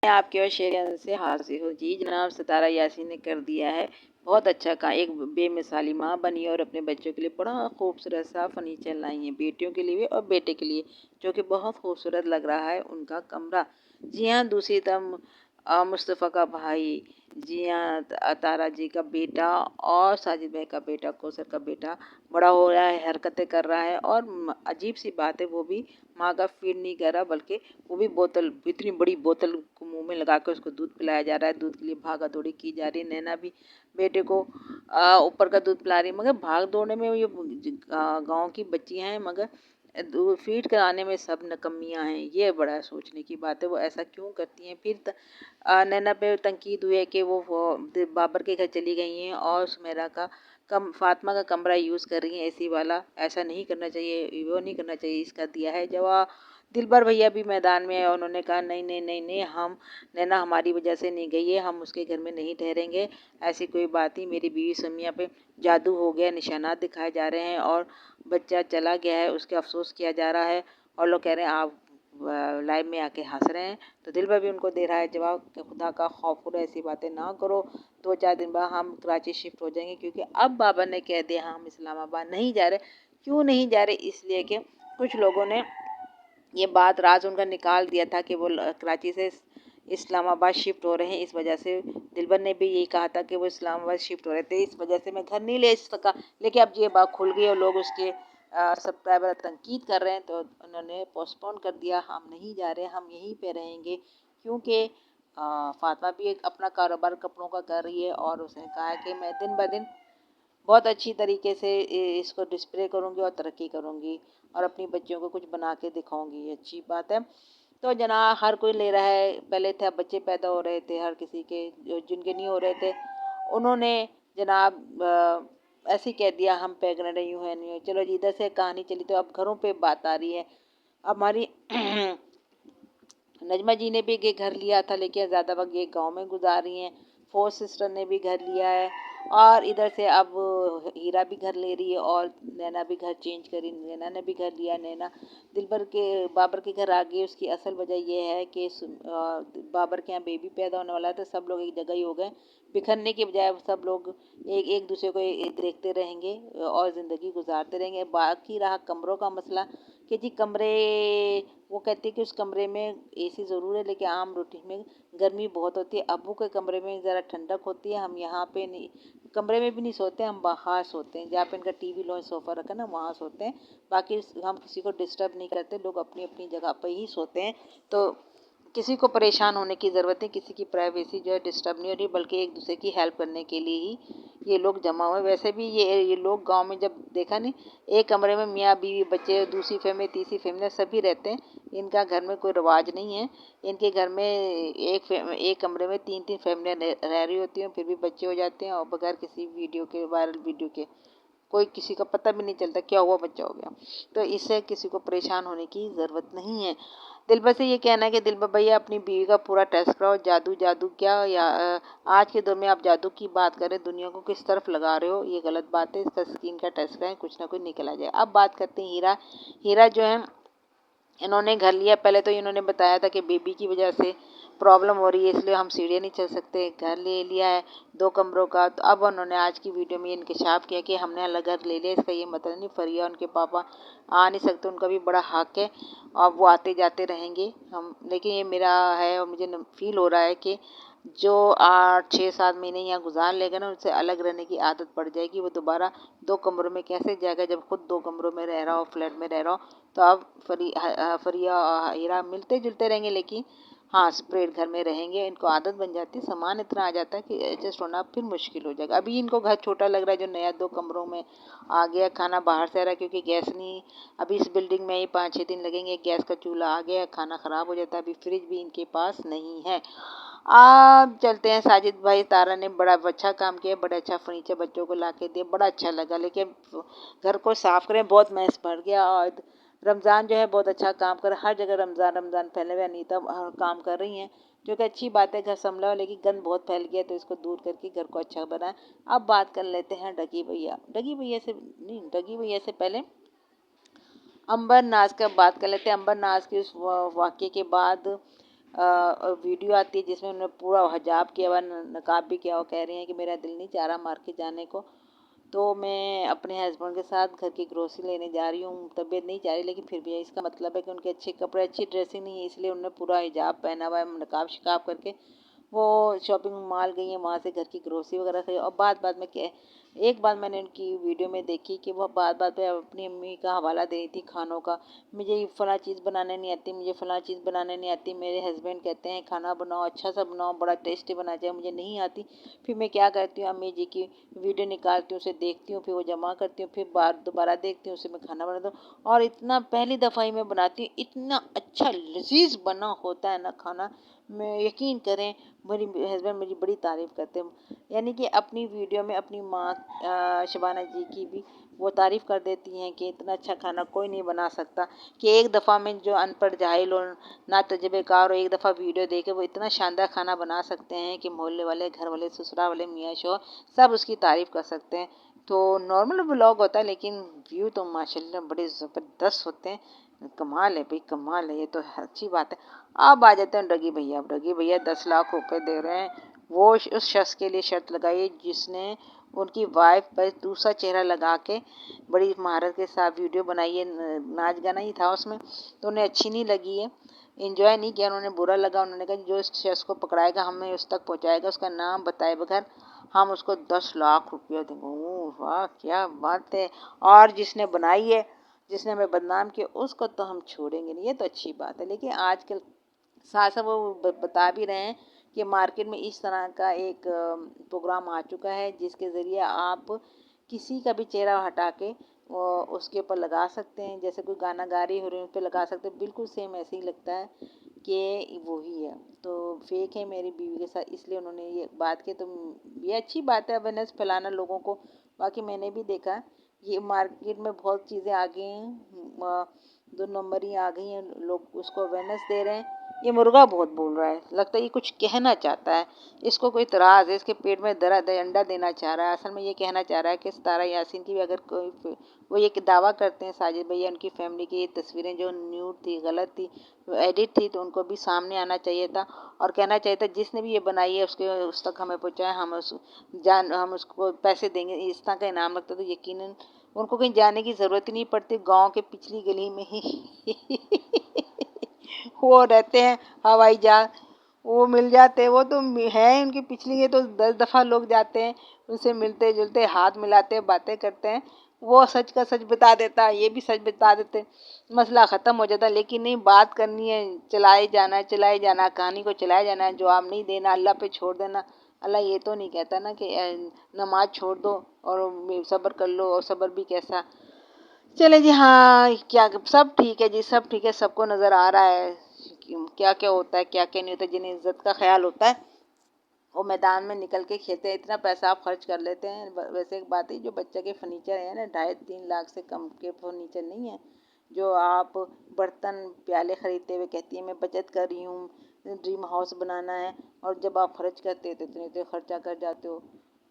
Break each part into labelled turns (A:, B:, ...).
A: आपके और शेर से हाजिर हूँ जी। जनाब सितारा यासीन ने कर दिया है बहुत अच्छा का एक बेमिसाली माँ बनी और अपने बच्चों के लिए बड़ा खूबसूरत सा फर्नीचर लाई है, बेटियों के लिए और बेटे के लिए, जो कि बहुत खूबसूरत लग रहा है उनका कमरा। जी हाँ, दूसरी तरफ मुस्तफ़ा का भाई, जी हाँ, तारा जी का बेटा और साजिद भाई का बेटा, कौसर का बेटा बड़ा हो रहा है, हरकतें कर रहा है और अजीब सी बात है, वो भी माँ का फीड नहीं कर रहा, बल्कि वो भी बोतल, इतनी बड़ी बोतल को मुंह में लगा कर उसको दूध पिलाया जा रहा है। दूध के लिए भागा दौड़ी की जा रही है। नैना भी बेटे को ऊपर का दूध पिला रही है, मगर भाग दौड़ने में ये गाँव की बच्चियां हैं, मगर दूध फीड कराने में सब नकम्मियां हैं। ये बड़ा सोचने की बात है, वो ऐसा क्यों करती हैं। फिर नैना पे तनकीद हुई है कि वो बाबर के घर चली गई हैं और सुमेरा का फातिमा का कमरा यूज़ कर रही हैं एसी वाला। ऐसा नहीं करना चाहिए, वो नहीं करना चाहिए। इसका दिया है जवाब दिलबर भैया भी मैदान में है। उन्होंने कहा नहीं नहीं नहीं नहीं, हम नैना हमारी वजह से नहीं गई है, हम उसके घर में नहीं ठहरेंगे, ऐसी कोई बात ही। मेरी बीवी समिया पे जादू हो गया, निशानात दिखाए जा रहे हैं और बच्चा चला गया है, उसके अफसोस किया जा रहा है और लोग कह रहे हैं आप लाइव में आके हंस रहे हैं। तो दिलबर भी उनको दे रहा है जवाब कि खुदा का खौफ करो, ऐसी बातें ना करो, 2-4 दिन बाद हम कराची शिफ्ट हो जाएंगे, क्योंकि अब बाबा ने कह दिया हम इस्लामाबाद नहीं जा रहे। क्यों नहीं जा रहे? इसलिए कि कुछ लोगों ने ये बात राज उनका निकाल दिया था कि वो कराची से इस्लामाबाद शिफ्ट हो रहे हैं। इस वजह से दिलबर ने भी यही कहा था कि वो इस्लामाबाद शिफ्ट हो रहे थे, इस वजह से मैं घर नहीं ले सका। लेकिन अब ये बात खुल गई और लोग उसके सब्सक्राइबर तनकीद कर रहे हैं, तो उन्होंने पोस्टपोन कर दिया, हम नहीं जा रहे, हम यहीं पे रहेंगे। क्योंकि फातिमा भी एक अपना कारोबार कपड़ों का कर रही है और उसने कहा है कि मैं दिन ब दिन बहुत अच्छी तरीके से इसको डिस्प्ले करूँगी और तरक्की करूँगी और अपनी बच्चियों को कुछ बना के दिखाऊँगी। अच्छी बात है। तो जना हर कोई ले रहा है, पहले थे अब बच्चे पैदा हो रहे थे हर किसी के, जिनके नहीं हो रहे थे उन्होंने जनाब ऐसे ही कह दिया हम प्रेग्नेंट नहीं हुए नहीं हुए। चलो जी, इधर से कहानी चली तो अब घरों पे बात आ रही है। अब हमारी नजमा जी ने भी एक घर लिया था, लेकिन ज़्यादा वक्त ये गांव में गुजार रही हैं। फोर्थ सिस्टर ने भी घर लिया है और इधर से अब हीरा भी घर ले रही है और नैना भी घर चेंज करी, नैना ने भी घर लिया। नैना दिलबर के बाबर के घर आ गई। उसकी असल वजह यह है कि बाबर के यहाँ बेबी पैदा होने वाला है, तो सब लोग एक जगह ही हो गए। बिखरने के बजाय सब लोग एक दूसरे को देखते रहेंगे और ज़िंदगी गुजारते रहेंगे। बाकी रहा कमरों का मसला कि जी कमरे, वो कहती है कि उस कमरे में एसी ज़रूर है, लेकिन आम रूटीन में गर्मी बहुत होती है। अब्बू के कमरे में ज़रा ठंडक होती है, हम यहाँ पे नहीं, कमरे में भी नहीं सोते, हम बाहर सोते हैं, जहाँ पे इनका टीवी लॉन्च सोफ़ा रखा ना वहाँ सोते हैं। बाकी हम किसी को डिस्टर्ब नहीं करते, लोग अपनी अपनी जगह पर ही सोते हैं। तो किसी को परेशान होने की ज़रूरत नहीं, किसी की प्राइवेसी जो है डिस्टर्ब नहीं हो रही, बल्कि एक दूसरे की हेल्प करने के लिए ही ये लोग जमा हुए। वैसे भी ये लोग गांव में जब देखा नहीं, एक कमरे में मियाँ बीवी बच्चे, दूसरी फैमिली तीसरी फैमिली सभी रहते हैं। इनका घर में कोई रिवाज नहीं है। इनके घर में एक कमरे में 3-3 फैमिलियाँ रह रही होती हैं, फिर भी बच्चे हो जाते हैं और बगैर किसी वीडियो के, वायरल वीडियो के, कोई किसी का पता भी नहीं चलता क्या हुआ, बच्चा हो गया। तो इससे किसी को परेशान होने की ज़रूरत नहीं है। दिलबर से ये कहना है कि दिलबर भैया अपनी बीवी का पूरा टेस्ट कराओ। जादू जादू क्या, या आज के दौर में आप जादू की बात करें, दुनिया को किस तरफ लगा रहे हो, ये गलत बात है। इसका स्किन का टेस्ट कराएं, कुछ ना कुछ निकल आ जाए। अब बात करते हैं हीरा। हीरा जो है, इन्होंने घर लिया। पहले तो इन्होंने बताया था कि बेबी की वजह से प्रॉब्लम हो रही है, इसलिए हम सीढ़ियाँ नहीं चल सकते। घर ले लिया है 2 कमरों का। तो अब उन्होंने आज की वीडियो में इंकशाफ किया कि हमने अलग घर ले लिया। इसका ये मतलब नहीं फरिया उनके पापा आ नहीं सकते, उनका भी बड़ा हक है और वो आते जाते रहेंगे। हम, लेकिन ये मेरा है और मुझे फील हो रहा है कि जो 8-6-7 महीने यहाँ गुजार लेगा ना, उनसे अलग रहने की आदत पड़ जाएगी। वो दोबारा 2 कमरों में कैसे जाएगा, जब खुद 2 कमरों में रह रहा हो, फ्लैट में रह रहा हो। तो अब फरिया और हीरा मिलते जुलते रहेंगे, लेकिन हाँ सेपरेट घर में रहेंगे। इनको आदत बन जाती है, सामान इतना आ जाता है कि एडजस्ट होना फिर मुश्किल हो जाएगा। अभी इनको घर छोटा लग रहा है जो नया 2 कमरों में आ गया। खाना बाहर से आ रहा है क्योंकि गैस नहीं, अभी इस बिल्डिंग में ही 5-6 दिन लगेंगे। गैस का चूल्हा आ गया, खाना ख़राब हो जाता है। अभी फ्रिज भी इनके पास नहीं है। अब चलते हैं, साजिद भाई तारा ने बड़ा अच्छा काम किया, बड़ा अच्छा फर्नीचर बच्चों को ला के दिया, बड़ा अच्छा लगा। लेकिन घर को साफ़ करें, बहुत मैस भर गया। और रमज़ान जो है बहुत अच्छा काम कर, हर जगह रमज़ान रमज़ान फैले हुए। अनीता काम कर रही हैं, जो कि अच्छी बात है, घर संभला हो, लेकिन गंद बहुत फैल गया, तो इसको दूर करके घर को अच्छा बनाएं। अब बात कर लेते हैं डगी भैया। डगी भैया से नहीं, डगी भैया से पहले अंबर नाज का बात कर लेते हैं। अंबर नाज के उस वाक़ये के बाद वीडियो आती है जिसमें उन्होंने पूरा हिजाब किया हुआ, नकाब भी किया हुआ, कह रही हैं कि मेरा दिल नहीं चाह रहा मार्केट जाने को। तो मैं अपने हस्बैंड के साथ घर की ग्रोसरी लेने जा रही हूँ, तबीयत नहीं चाह रही, लेकिन फिर भी इसका मतलब है कि उनके अच्छे कपड़े, अच्छी ड्रेसिंग नहीं है, इसलिए उन्होंने पूरा हिजाब पहना हुआ है, नकाब शिकाब करके वो शॉपिंग मॉल गई हैं, वहाँ से घर की ग्रोसरी वगैरह खरीदी। और बात बात में क्या, एक बात मैंने उनकी वीडियो में देखी कि वह बात बात पे अपनी अम्मी का हवाला दे रही थी खानों का, मुझे ये फला चीज़ बनाने नहीं आती, मुझे फला चीज़ बनाने नहीं आती, मेरे हस्बैंड कहते हैं खाना बनाओ, अच्छा सा बनाओ, बड़ा टेस्टी बना जाए, मुझे नहीं आती। फिर मैं क्या करती हूँ, अम्मी जी की वीडियो निकालती हूँ, उसे देखती हूँ, फिर वो जमा करती हूँ, फिर बार दोबारा देखती हूँ, उसे मैं खाना बनाता हूँ, और इतना पहली दफ़ा ही मैं बनाती हूँ, इतना अच्छा लजीज बना होता है ना खाना, मैं यकीन करें, मेरी हस्बैंड मेरी बड़ी तारीफ़ करते हैं। यानी कि अपनी वीडियो में अपनी माँ शबाना जी की भी वो तारीफ़ कर देती हैं कि इतना अच्छा खाना कोई नहीं बना सकता, कि एक दफ़ा में जो अनपढ़ जाहिल हो, ना तजुर्बेकार हो, एक दफ़ा वीडियो देखे वो इतना शानदार खाना बना सकते हैं कि मोहल्ले वाले, घर वाले, ससुराल वाले, मियाँ शौहर सब उसकी तारीफ़ कर सकते हैं। तो नॉर्मल व्लॉग होता है, लेकिन व्यू तो माशाल्लाह बड़े ज़बरदस्त होते हैं। कमाल है भाई, कमाल है, ये तो अच्छी बात है। अब आ जाते हैं डगी भैया। अब डगी भैया 10 लाख रुपए दे रहे हैं, वो उस शख्स के लिए शर्त लगाई जिसने उनकी वाइफ पर दूसरा चेहरा लगा के बड़ी महारत के साथ वीडियो बनाई है। नाच गाना ही था उसमें, तो उन्हें अच्छी नहीं लगी है, इंजॉय नहीं किया उन्होंने, बुरा लगा। उन्होंने कहा जो इस शख्स को पकड़ाएगा हमें उस तक पहुंचाएगा, उसका नाम बताए बगैर हम उसको 10 लाख रुपया देंगे। ओह वाह, क्या बात है। और जिसने बनाई है, जिसने हमें बदनाम किया, उसको तो हम छोड़ेंगे नहीं, ये तो अच्छी बात है। लेकिन आजकल साथ साथ वो बता भी रहे हैं कि मार्केट में इस तरह का एक प्रोग्राम आ चुका है जिसके ज़रिए आप किसी का भी चेहरा हटा के उसके ऊपर लगा सकते हैं, जैसे कोई गाना गा रही हो रही उस पर लगा सकते हैं, बिल्कुल सेम ऐसे ही लगता है कि वही है। तो फेक है मेरी बीवी के साथ, इसलिए उन्होंने ये बात की। तो ये अच्छी बात है, अवेयरनेस फैलाना लोगों को। बाकी मैंने भी देखा ये मार्केट में बहुत चीज़ें आ गई हैं, 2 नंबर ही आ गई हैं, लोग उसको अवेयरनेस दे रहे हैं। ये मुर्गा बहुत बोल रहा है, लगता है ये कुछ कहना चाहता है, इसको कोई इतराज़ है, इसके पेट में दर्द है, अंडा देना चाह रहा है। असल में ये कहना चाह रहा है कि सितारा यासीन की भी अगर कोई, वो ये दावा करते हैं साजिद भैया, उनकी फैमिली की ये तस्वीरें जो न्यूड थी, गलत थी, एडिट थी, तो उनको भी सामने आना चाहिए था और कहना चाहिए था जिसने भी ये बनाई है उसके उस तक हमें पहुँचाए, हम उसको पैसे देंगे, इस तरह का इनाम लगता। तो यकीनन उनको कहीं जाने की ज़रूरत ही नहीं पड़ती, गांव के पिछली गली में ही वो रहते हैं, हवाई जहाज वो मिल जाते हैं, वो तो है उनकी पिछली है, तो 10 दफ़ा लोग जाते हैं, उनसे मिलते जुलते, हाथ मिलाते हैं, बातें करते हैं, वो सच का सच बता देता है, ये भी सच बता देते, मसला ख़त्म हो जाता। लेकिन नहीं, बात करनी है, चलाए जाना, कहानी को चलाए जाना है, जवाब नहीं देना, अल्लाह पे छोड़ देना। अल्लाह ये तो नहीं कहता ना कि नमाज छोड़ दो और सब्र कर लो, और सब्र भी कैसा। चले जी, हाँ क्या, सब ठीक है जी, सब ठीक है, सबको नज़र आ रहा है क्या क्या होता है, क्या क्या नहीं होता। जिन्हें इज्जत का ख्याल होता है वो मैदान में निकल के खेलते हैं, इतना पैसा आप खर्च कर लेते हैं। वैसे एक बात है, जो बच्चे के फर्नीचर है ना, 2.5-3 लाख से कम के फर्नीचर नहीं है। जो आप बर्तन प्याले खरीदते हुए कहती है मैं बचत कर रही हूँ, ड्रीम हाउस बनाना है, और जब आप खर्च करते हो तो इतने इतने खर्चा कर जाते हो।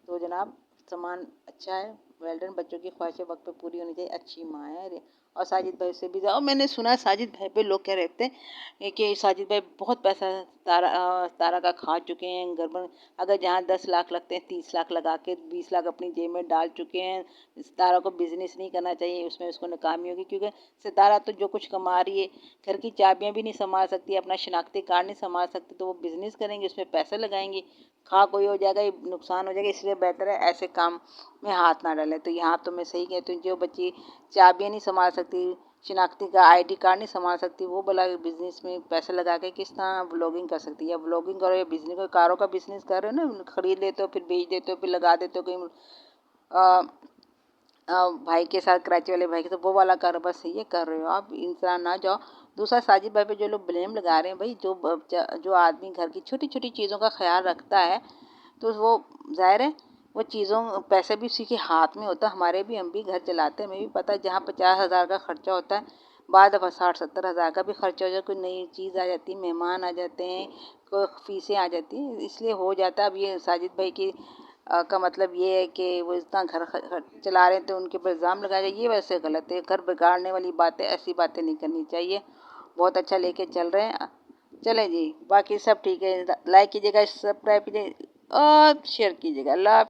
A: तो जनाब, सामान अच्छा है, वेल डन, बच्चों की ख्वाहिशें वक्त पे पूरी होनी चाहिए, अच्छी माँ है अरे। और साजिद भाई से भी और मैंने सुना है साजिद भाई पे लोग कह रहे थे कि साजिद भाई बहुत पैसा तारा का खा चुके हैं, गड़बड़। अगर जहाँ 10 लाख लगते हैं, 30 लाख लगा के 20 लाख अपनी जेब में डाल चुके हैं। सितारा को बिजनेस नहीं करना चाहिए, उसमें उसको नाकामी होगी, क्योंकि सितारा तो जो कुछ कमा रही है, घर की चाबियां भी नहीं संभाल सकती, अपना शिनाख्ती कार्ड नहीं संभाल सकती, तो वो बिजनेस करेंगे, उसमें पैसे लगाएंगे, खा कोई हो जाएगा, नुकसान हो जाएगा। इसलिए बेहतर है ऐसे काम में हाथ ना डालें। तो यहाँ तो मैं सही कहती हूँ, जो बच्ची चाबियाँ नहीं संभाल सकती, शिनाख्ती का आईडी कार्ड नहीं संभाल सकती, वो भला बिजनेस में पैसे लगा के किस तरह ब्लॉगिंग कर सकती है। या ब्लॉगिंग करो या बिजनेस, कोई कारों का बिजनेस कर रहे हो ना, खरीद लेते हो फिर बेच देते हो, फिर लगा देते हो कहीं भाई के साथ, कराची वाले भाई के साथ, वो वाला कारोबार सही है, कर रहे हो आप, इंसान ना जाओ। दूसरा, साजिद भाई पे जो लोग ब्लेम लगा रहे हैं, भाई जो आदमी घर की छोटी छोटी चीज़ों का ख्याल रखता है, तो वो जाहिर है वो चीज़ों, पैसे भी उसी के हाथ में होता है। हमारे भी, हम भी घर चलाते हैं, हमें भी पता है, जहाँ 50,000 का खर्चा होता है, बाद दफ़ा 60-70 हज़ार का भी खर्चा हो जाए, कोई नई चीज़ आ जाती है, मेहमान आ जाते हैं, कोई फीसें आ जाती हैं, इसलिए हो जाता है। अब ये साजिद भाई की का मतलब ये है कि वो इतना घर चला रहे हैं, तो उनके ऊपर इल्ज़ाम लगाया जाए, ये वैसे गलत है। घर बिगाड़ने वाली बातें, ऐसी बातें नहीं करनी चाहिए। बहुत अच्छा लेके चल रहे हैं, चलें जी, बाकी सब ठीक है। लाइक कीजिएगा, सब्सक्राइब कीजिए और शेयर कीजिएगा। अल्लाह